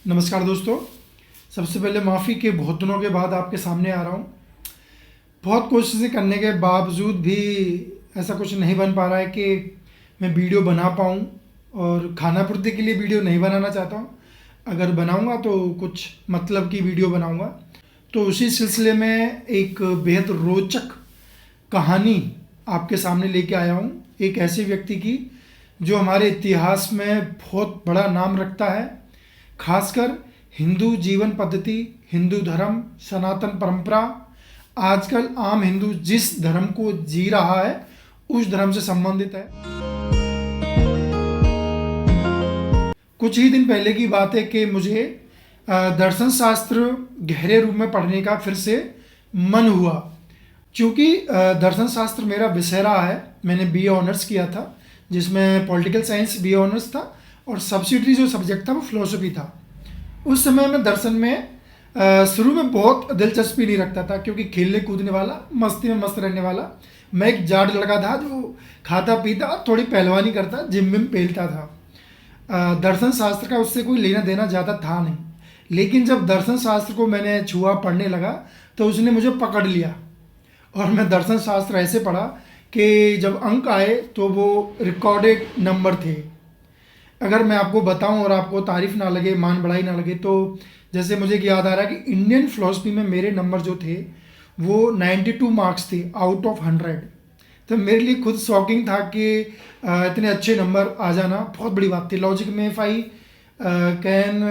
नमस्कार दोस्तों। सबसे पहले माफ़ी के बहुत दिनों के बाद आपके सामने आ रहा हूँ। बहुत कोशिशें करने के बावजूद भी ऐसा कुछ नहीं बन पा रहा है कि मैं वीडियो बना पाऊँ, और खाना पूर्ति के लिए वीडियो नहीं बनाना चाहता हूँ। अगर बनाऊँगा तो कुछ मतलब की वीडियो बनाऊँगा। तो उसी सिलसिले में एक बेहद रोचक कहानी आपके सामने लेके आया हूँ, एक ऐसे व्यक्ति की जो हमारे इतिहास में बहुत बड़ा नाम रखता है। खासकर हिंदू जीवन पद्धति, हिंदू धर्म, सनातन परंपरा, आजकल आम हिंदू जिस धर्म को जी रहा है उस धर्म से संबंधित है। कुछ ही दिन पहले की बात है कि मुझे दर्शन शास्त्र गहरे रूप में पढ़ने का फिर से मन हुआ। क्योंकि दर्शन शास्त्र मेरा विषय रहा है। मैंने बीए ऑनर्स किया था, जिसमें पॉलिटिकल साइंस बीए ऑनर्स था, और सब्सिडरी जो सब्जेक्ट था वो फिलोसफी था। उस समय मैं दर्शन में शुरू में बहुत दिलचस्पी नहीं रखता था, क्योंकि खेलने कूदने वाला, मस्ती में मस्त रहने वाला मैं एक जाड़ लड़का था जो खाता पीता और थोड़ी पहलवानी करता, जिम में पेलता था। दर्शन शास्त्र का उससे कोई लेना देना ज़्यादा था नहीं। लेकिन जब दर्शन शास्त्र को मैंने छुआ, पढ़ने लगा, तो उसने मुझे पकड़ लिया। और मैं दर्शन शास्त्र ऐसे पढ़ा कि जब अंक आए तो वो रिकॉर्डेड नंबर थे। अगर मैं आपको बताऊं और आपको तारीफ ना लगे, मान बढ़ाई ना लगे, तो जैसे मुझे याद आ रहा है कि इंडियन फिलोसफी में मेरे नंबर जो थे वो 92 मार्क्स थे आउट ऑफ 100। तो मेरे लिए खुद शॉकिंग था कि इतने अच्छे नंबर आ जाना बहुत बड़ी बात थी। लॉजिक में if I can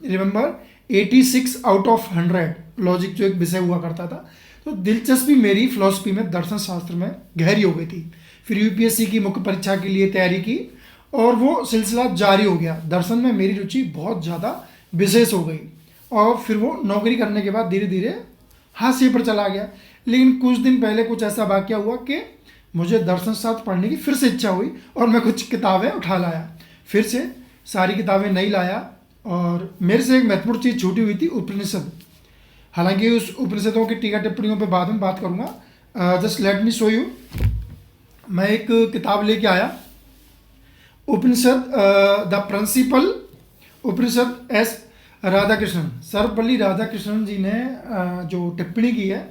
remember 86 out of 100 logic जो एक विषय हुआ करता था। तो दिलचस्पी मेरी फिलोसफी में, दर्शन शास्त्र में गहरी हो गई थी। फिर यूपीएससी की मुख्य परीक्षा के लिए तैयारी की और वो सिलसिला जारी हो गया। दर्शन में मेरी रुचि बहुत ज़्यादा विशेष हो गई, और फिर वो नौकरी करने के बाद धीरे धीरे हाशिए पर चला गया। लेकिन कुछ दिन पहले कुछ ऐसा वाक़या हुआ कि मुझे दर्शन शास्त्र पढ़ने की फिर से इच्छा हुई, और मैं कुछ किताबें उठा लाया। फिर से सारी किताबें नहीं लाया, और मेरे से एक महत्वपूर्ण चीज़ छूटी हुई थी, उपनिषद। हालांकि उस उपनिषदों की टीका टिप्पणियों पे बाद में बात करूँगा। Just let me show you. मैं एक किताब लेके आया, Upanishad the principal, Upanishad S Radhakrishnan, Sarvepalli Radhakrishnan ji ने जो टिप्पणी की है।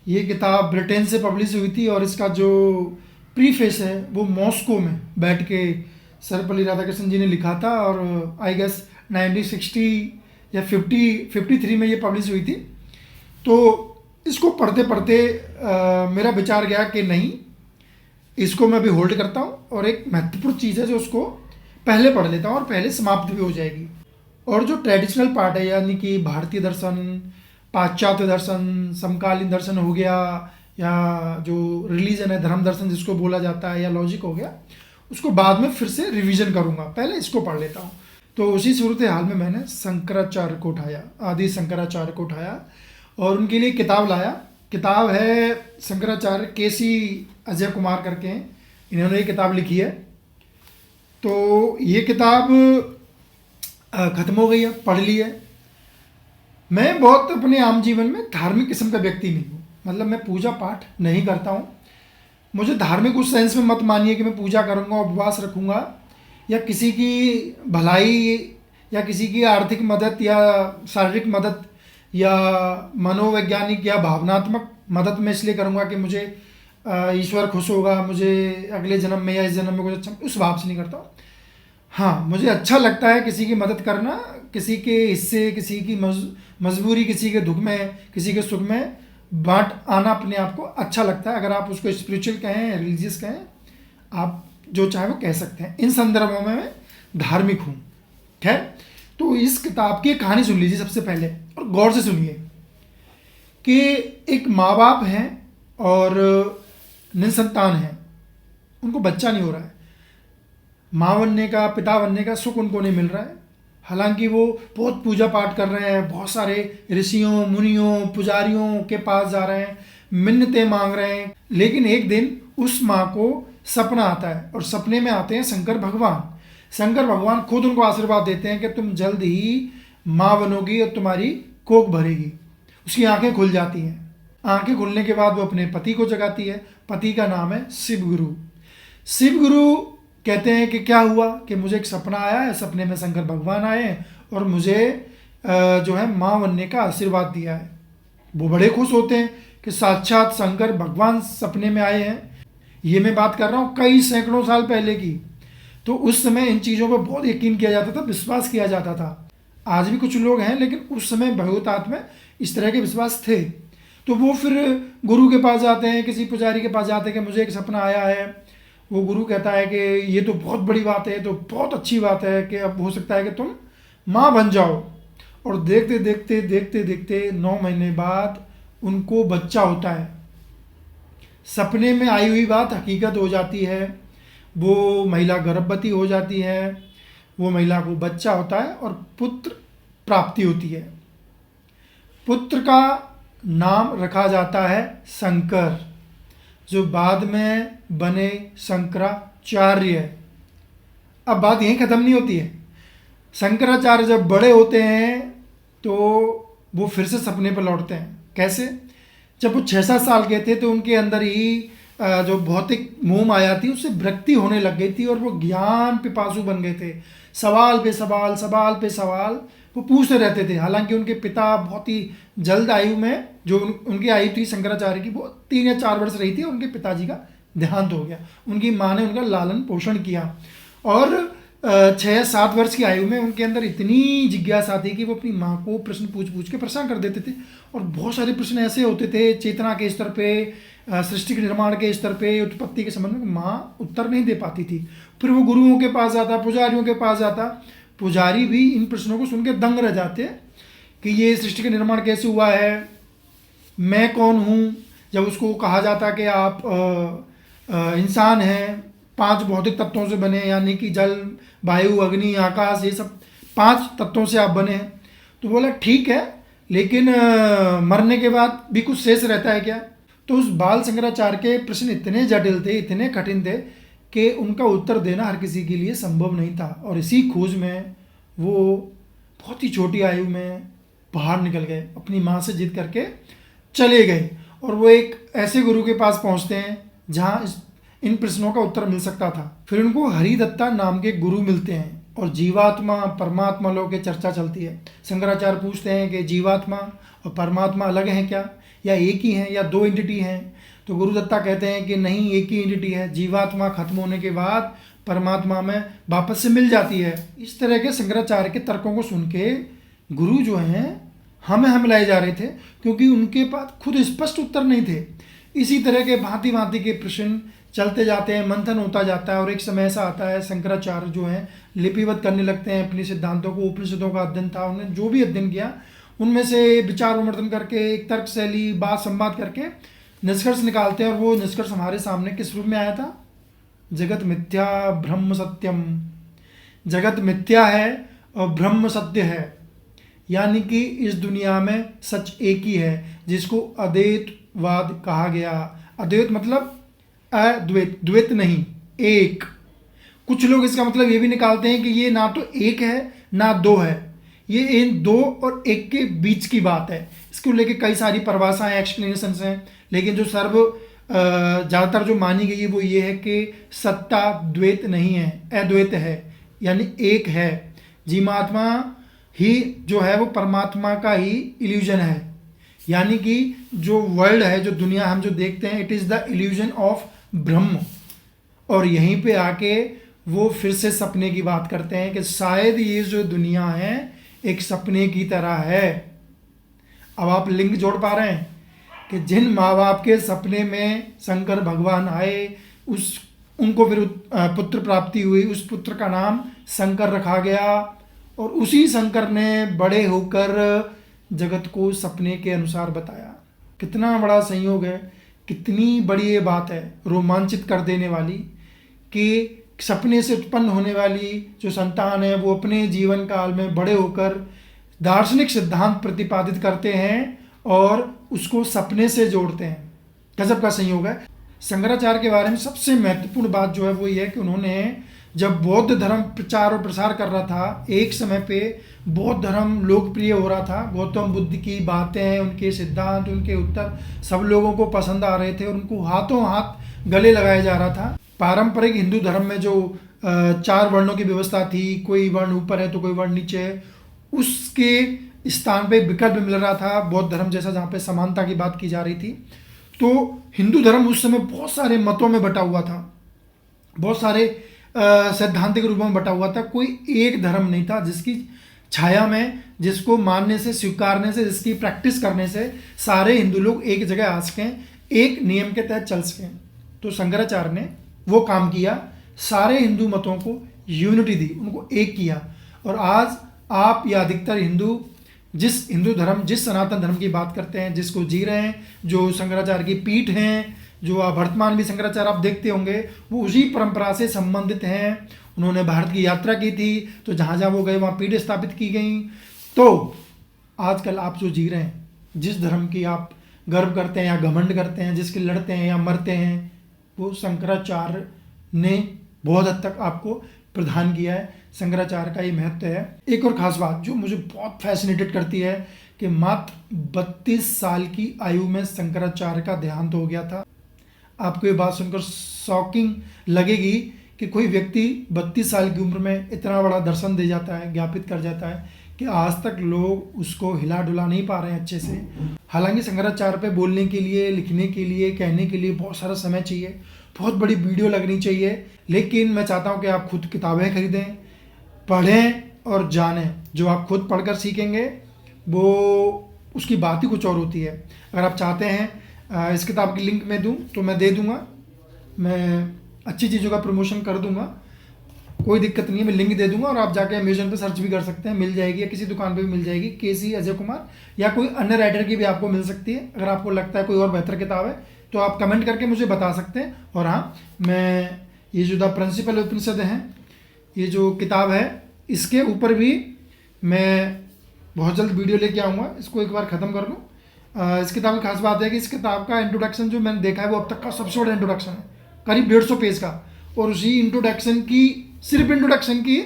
ये किताब ब्रिटेन से पब्लिश हुई थी, और इसका जो प्रीफेस है वो मॉस्को में बैठ के सर्वपल्ली राधाकृष्णन जी ने लिखा था, और आई गेस 1960 या 53 में ये पब्लिश हुई थी। तो इसको पढ़ते पढ़ते मेरा विचार गया कि नहीं, इसको मैं अभी होल्ड करता हूँ, और एक महत्वपूर्ण चीज़ है जो उसको पहले पढ़ लेता हूँ, और पहले समाप्त भी हो जाएगी। और जो ट्रेडिशनल पार्ट है, यानी कि भारतीय दर्शन, पाश्चात्य दर्शन, समकालीन दर्शन हो गया, या जो रिलीजन है, धर्म दर्शन जिसको बोला जाता है, या लॉजिक हो गया, उसको बाद में फिर से रिवीजन करूँगा। पहले इसको पढ़ लेता हूँ। तो उसी सूरत हाल में मैंने शंकराचार्य को उठाया, आदि शंकराचार्य को उठाया, और उनके लिए किताब लाया। किताब है शंकराचार्य केसी अजय कुमार करके हैं, इन्होंने ये किताब लिखी है। तो ये किताब ख़त्म हो गई है, पढ़ ली है। मैं बहुत अपने आम जीवन में धार्मिक किस्म का व्यक्ति नहीं हूँ। मतलब मैं पूजा पाठ नहीं करता हूँ। मुझे धार्मिक उस सेंस में मत मानिए कि मैं पूजा करूँगा, उपवास रखूँगा, या किसी की भलाई, या किसी की आर्थिक मदद, या शारीरिक मदद, या मनोवैज्ञानिक या भावनात्मक मदद मैं इसलिए करूँगा कि मुझे ईश्वर खुश होगा, मुझे अगले जन्म में या इस जन्म में कुछ अच्छा, उस भाव से नहीं करता। हाँ, मुझे अच्छा लगता है किसी की मदद करना, किसी के हिस्से, किसी की मजबूरी, किसी के दुख में, किसी के सुख में बांट आना अपने आप को अच्छा लगता है। अगर आप उसको स्पिरिचुअल कहें, रिलीजियस कहें, आप जो चाहे वो कह सकते हैं। इन संदर्भों में मैं धार्मिक हूँ। खैर, तो इस किताब की कहानी सुन लीजिए सबसे पहले, और गौर से सुनिए कि एक माँ बाप हैं और निसंतान हैं, उनको बच्चा नहीं हो रहा है। माँ बनने का, पिता बनने का सुख उनको नहीं मिल रहा है। हालांकि वो बहुत पूजा पाठ कर रहे हैं, बहुत सारे ऋषियों, मुनियों, पुजारियों के पास जा रहे हैं, मिन्नतें मांग रहे हैं। लेकिन एक दिन उस माँ को सपना आता है, और सपने में आते हैं शंकर भगवान। शंकर भगवान खुद उनको आशीर्वाद देते हैं कि तुम जल्द ही माँ बनोगी और तुम्हारी कोख भरेगी। उसकी आंखें खुल जाती हैं। आंखें खुलने के बाद वो अपने पति को जगाती है। पति का नाम है शिव गुरु। शिव गुरु कहते हैं कि क्या हुआ कि मुझे एक सपना आया है, सपने में शंकर भगवान आए और मुझे जो है माँ बनने का आशीर्वाद दिया है। वो बड़े खुश होते हैं कि साक्षात शंकर भगवान सपने में आए हैं। ये मैं बात कर रहा हूँ कई सैकड़ों साल पहले की। तो उस समय इन चीज़ों पर बहुत यकीन किया जाता था, विश्वास किया जाता था। आज भी कुछ लोग हैं, लेकिन उस समय भगवतात में इस तरह के विश्वास थे। तो वो फिर गुरु के पास जाते हैं, किसी पुजारी के पास जाते हैं कि मुझे एक सपना आया है। वो गुरु कहता है कि ये तो बहुत बड़ी बात है, तो बहुत अच्छी बात है कि अब हो सकता है कि तुम माँ बन जाओ। और देखते देखते देखते देखते 9 महीने बाद उनको बच्चा होता है। सपने में आई हुई बात हकीकत हो जाती है। वो महिला गर्भवती हो जाती है, वो महिला को बच्चा होता है और पुत्र प्राप्ति होती है। पुत्र का नाम रखा जाता है शंकर, जो बाद में बने शंकराचार्य। अब बात यहीं ख़त्म नहीं होती है। शंकराचार्य जब बड़े होते हैं तो वो फिर से सपने पर लौटते हैं। कैसे? जब वो 6-7 साल के थे तो उनके अंदर ही जो भौतिक मोह माया थी उससे विरक्ति होने लग गई थी और वो ज्ञान पिपासु बन गए थे। सवाल पे सवाल, सवाल पे सवाल वो पूछते रहते थे। हालांकि उनके पिता बहुत ही जल्द आयु में, जो उनकी आयु थी शंकराचार्य की, वो 3 या 4 वर्ष रही थी, उनके पिताजी का देहांत हो गया। उनकी माँ ने उनका लालन पोषण किया और 6-7 वर्ष की आयु में उनके अंदर इतनी जिज्ञासा थी कि वो अपनी माँ को प्रश्न पूछ पूछ के परेशान कर देते थे। और बहुत सारे प्रश्न ऐसे होते थे चेतना के स्तर पे, सृष्टि के निर्माण के स्तर पे, उत्पत्ति के संबंध में माँ उत्तर नहीं दे पाती थी। फिर वो गुरुओं के पास जाता, पुजारियों के पास जाता। पुजारी भी इन प्रश्नों को सुन के दंग रह जाते कि ये सृष्टि का निर्माण कैसे हुआ है, मैं कौन हूँ। जब उसको कहा जाता कि आप इंसान हैं, 5 भौतिक तत्वों से बने, यानी कि जल, वायु, अग्नि, आकाश, ये सब 5 तत्वों से आप बने हैं। तो बोला ठीक है, लेकिन मरने के बाद भी कुछ शेष रहता है क्या? तो उस बाल शंकराचार्य के प्रश्न इतने जटिल थे, इतने कठिन थे कि उनका उत्तर देना हर किसी के लिए संभव नहीं था। और इसी खोज में वो बहुत ही छोटी आयु में बाहर निकल गए, अपनी माँ से जिद करके चले गए। और वो एक ऐसे गुरु के पास पहुँचते हैं जहाँ इन प्रश्नों का उत्तर मिल सकता था। फिर उनको हरिदत्ता नाम के गुरु मिलते हैं और जीवात्मा परमात्मा लोग की चर्चा चलती है। शंकराचार्य पूछते हैं कि जीवात्मा और परमात्मा अलग हैं क्या, या एक ही हैं, या 2 एंटिटी हैं? तो गुरुदत्ता कहते हैं कि नहीं, एक ही एंटिटी है। जीवात्मा खत्म होने के बाद परमात्मा में वापस से मिल जाती है। इस तरह के शंकराचार्य के तर्कों को सुन के गुरु जो हैं हम लाए जा रहे थे, क्योंकि उनके पास खुद स्पष्ट उत्तर नहीं थे। इसी तरह के भांति भांति के प्रश्न चलते जाते हैं, मंथन होता जाता है। और एक समय ऐसा आता है शंकराचार्य जो हैं लिपिबद्ध करने लगते हैं अपने सिद्धांतों को। उपनिषदों का अध्ययन था, उन्होंने जो भी अध्ययन किया उनमें से विचार विमर्शन करके, एक तर्क शैली, बात संवाद करके निष्कर्ष निकालते हैं। और वो निष्कर्ष हमारे सामने किस रूप में आया था? जगत मिथ्या ब्रह्म सत्यम। जगत मिथ्या है और ब्रह्म सत्य है, यानी कि इस दुनिया में सच एक ही है, जिसको अद्वैतवाद कहा गया। अद्वैत मतलब अद्वैत, द्वैत नहीं, एक। कुछ लोग इसका मतलब ये भी निकालते हैं कि ये ना तो एक है ना 2 है, ये इन 2 और 1 के बीच की बात है। इसको लेके कई सारी परिभाषाएं, एक्सप्लेनेशंस हैं, लेकिन जो ज़्यादातर जो मानी गई है वो ये है कि सत्ता द्वैत नहीं है, अद्वैत है, यानी एक है। जीवात्मा ही जो है वो परमात्मा का ही इल्यूजन है, यानी कि जो वर्ल्ड है, जो दुनिया हम जो देखते हैं, it is the illusion of ब्रह्म। और यहीं पे आके वो फिर से सपने की बात करते हैं कि शायद ये जो दुनिया है एक सपने की तरह है। अब आप लिंक जोड़ पा रहे हैं कि जिन माँ बाप के सपने में शंकर भगवान आए, उनको फिर पुत्र प्राप्ति हुई, उस पुत्र का नाम शंकर रखा गया। और उसी शंकर ने बड़े होकर जगत को सपने के अनुसार बताया। कितना बड़ा संयोग है, कितनी बड़ी ये बात है, रोमांचित कर देने वाली, कि सपने से उत्पन्न होने वाली जो संतान है वो अपने जीवन काल में बड़े होकर दार्शनिक सिद्धांत प्रतिपादित करते हैं और उसको सपने से जोड़ते हैं। गजब का संयोग है। शंकराचार्य के बारे में सबसे महत्वपूर्ण बात जो है वो ये है कि उन्होंने जब बौद्ध धर्म प्रचार और प्रसार कर रहा था, एक समय पे बौद्ध धर्म लोकप्रिय हो रहा था। गौतम बुद्ध की बातें, उनके सिद्धांत, उनके उत्तर सब लोगों को पसंद आ रहे थे और उनको हाथों हाथ गले लगाया जा रहा था। पारंपरिक हिंदू धर्म में जो 4 वर्णों की व्यवस्था थी, कोई वर्ण ऊपर है तो कोई वर्ण नीचे है, उसके स्थान पे विकल्प मिल रहा था बौद्ध धर्म जैसा, जहाँ पे समानता की बात की जा रही थी। तो हिंदू धर्म उस समय बहुत सारे मतों में बटा हुआ था, बहुत सारे सैद्धांतिक रूपों में बटा हुआ था। कोई एक धर्म नहीं था जिसकी छाया में, जिसको मानने से, स्वीकारने से, जिसकी प्रैक्टिस करने से सारे हिंदू लोग एक जगह आ सकें, एक नियम के तहत चल सकें। तो शंकराचार्य ने वो काम किया, सारे हिंदू मतों को यूनिटी दी, उनको एक किया। और आज आप या अधिकतर हिंदू जिस हिंदू धर्म, जिस सनातन धर्म की बात करते हैं, जिसको जी रहे हैं, जो शंकराचार्य की पीठ हैं, जो आप वर्तमान भी शंकराचार्य आप देखते होंगे, वो उसी परंपरा से संबंधित हैं। उन्होंने भारत की यात्रा की थी, तो जहाँ जहाँ वो गए वहाँ पीठ स्थापित की गई। तो आजकल आप जो जी रहे हैं, जिस धर्म की आप गर्व करते हैं या घमंड करते हैं, जिसके लड़ते हैं या मरते हैं, वो शंकराचार्य ने बहुत हद तक आपको प्रदान किया है। शंकराचार्य का ये महत्व है। एक और ख़ास बात जो मुझे बहुत फैसिनेटेड करती है कि मात्र 32 साल की आयु में शंकराचार्य का देहांत हो गया था। आपको ये बात सुनकर शॉकिंग लगेगी कि कोई व्यक्ति 32 साल की उम्र में इतना बड़ा दर्शन दे जाता है, ज्ञापित कर जाता है, कि आज तक लोग उसको हिला डुला नहीं पा रहे हैं अच्छे से। हालांकि शंकराचार्य पे बोलने के लिए, लिखने के लिए, कहने के लिए बहुत सारा समय चाहिए, बहुत बड़ी वीडियो लगनी चाहिए, लेकिन मैं चाहता हूँ कि आप खुद किताबें खरीदें, पढ़ें और जानें। जो आप खुद पढ़कर सीखेंगे वो उसकी बात ही कुछ और होती है। अगर आप चाहते हैं इस किताब की लिंक मैं दूं तो मैं दे दूंगा, मैं अच्छी चीज़ों का प्रमोशन कर दूंगा, कोई दिक्कत नहीं है, मैं लिंक दे दूंगा और आप जाके अमेजन पे सर्च भी कर सकते हैं, मिल जाएगी, या किसी दुकान पे भी मिल जाएगी। केसी अजय कुमार या कोई अन्य राइटर की भी आपको मिल सकती है। अगर आपको लगता है कोई और बेहतर किताब है तो आप कमेंट करके मुझे बता सकते हैं। और हाँ, मैं ये जो द प्रिंसिपल उपनिषद हैं, ये जो किताब है, इसके ऊपर भी मैं बहुत जल्द वीडियो लेके आऊँगा, इसको एक बार ख़त्म कर लूँ। इस किताब की खास बात है कि इस किताब का इंट्रोडक्शन जो मैंने देखा है वो अब तक का सबसे बड़ा इंट्रोडक्शन है, करीब 150 पेज का। और उसी इंट्रोडक्शन की, सिर्फ इंट्रोडक्शन की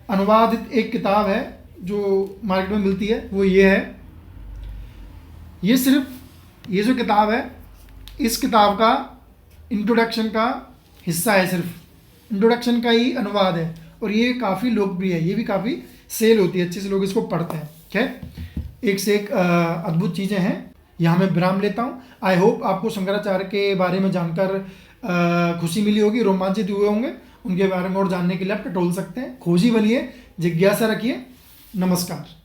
अनुवादित एक किताब है जो मार्केट में मिलती है, वो ये है। ये सिर्फ ये जो किताब है, इस किताब का इंट्रोडक्शन का हिस्सा है, सिर्फ इंट्रोडक्शन का ही अनुवाद है। और ये काफ़ी लोकप्रिय है, ये भी काफ़ी सेल होती है, अच्छे से लोग इसको पढ़ते हैं। खैर, एक से एक अद्भुत चीज़ें हैं। यहाँ मैं विराम लेता हूँ। आई होप आपको शंकराचार्य के बारे में जानकर खुशी मिली होगी, रोमांचित हुए होंगे। उनके बारे में और जानने के लिए आप टटोल सकते हैं। खोजी बनिए, जिज्ञासा रखिए। नमस्कार।